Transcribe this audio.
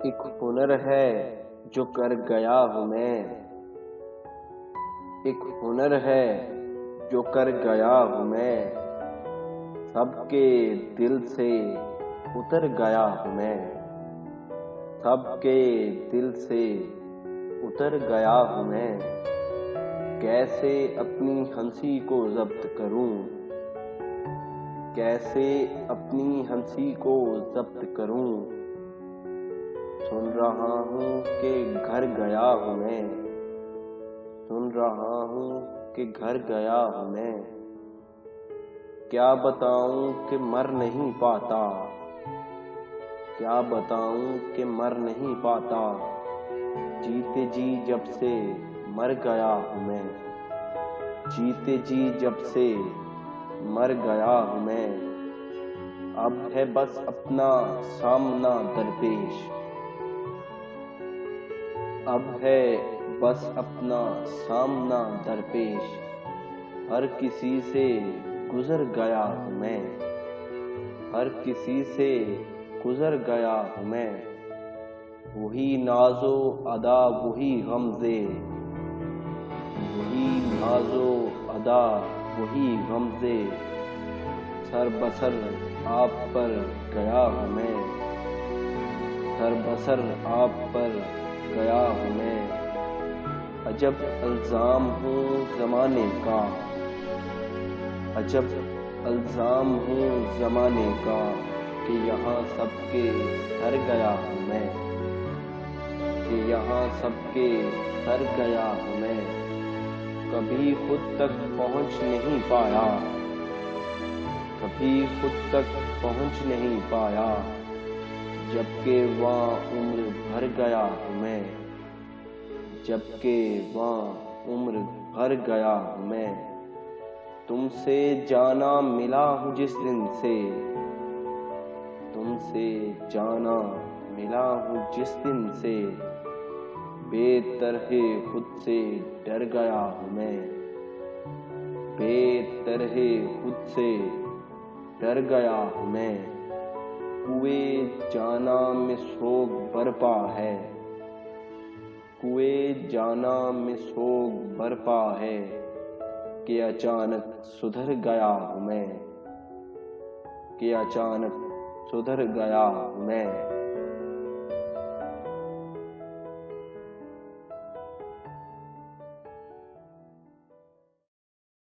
एक हुनर है जो कर गया हूँ मैं। एक हुनर है जो कर गया हूँ मैं। सबके दिल से उतर गया हूँ मैं। सबके दिल से उतर गया हूँ मैं। कैसे अपनी हंसी को जब्त करूं। कैसे अपनी हंसी को जब्त करूं। सुन रहा हूँ कि घर गया हूँ मैं। सुन रहा हूँ कि घर गया हूँ मैं। क्या बताऊं कि मर नहीं पाता। क्या बताऊं कि मर नहीं पाता। जीते जी जब से मर गया हूँ मैं। जीते जी जब से मर गया हूँ मैं। अब है बस अपना सामना दरपेश। अब है बस अपना सामना दरपेश। हर किसी से गुजर गया हूँ मैं। हर किसी से गुजर गया हूँ मैं। वही नाजो अदा वही गमज़े। वही नाजो अदा वही गमज़े। सर बसर आप पर गया हूँ मैं। सर बसर आप पर गया हूँ मैं। अजब अल्जाम हूँ ज़माने का। अजब अल्जाम हूँ ज़माने का कि यहाँ सबके सर गया हूँ मैं। कि यहाँ सबके सर गया हूँ मैं। कभी खुद तक पहुँच नहीं पाया। कभी खुद तक पहुँच नहीं पाया। जबकि वहाँ उम्र भर गया हूँ मैं। जबकि वहाँ उम्र भर गया हूँ मैं। तुमसे जाना मिला हूँ जिस दिन से। तुमसे जाना मिला हूँ जिस दिन से। बेतरहे खुद से डर गया हूँ मैं। बेतरहे खुद से डर गया हूँ मैं। कुएं जाना में शोक बरपा है। कुएं जाना में शोक बरपा है कि अचानक सुधर गया हूँ मैं। कि अचानक सुधर गया हूँ मैं।